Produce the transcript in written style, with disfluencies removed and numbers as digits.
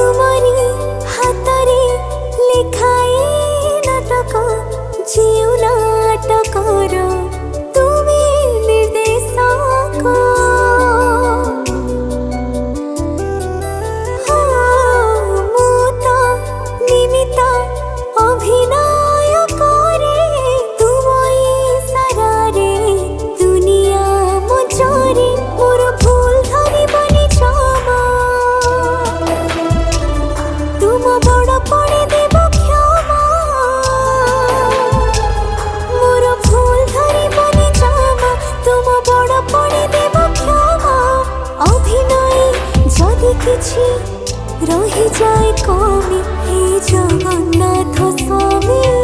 तुमरी हातरे लिखाए नाटक जीव नाटकर तुमे निर्देशक। मु तो निमित्त अभिनय करे तुम इशारारे दुनिया मजरे मोर भूल धरिबनी क्षमा। तुम बड़ पड़े देव क्षमा मोर भूल धरिबनी क्षमा। तुम बड़ पड़े देव क्षमा। अभिनय जदि किछि रही जाए कमी हे जगन्नाथ स्वामी।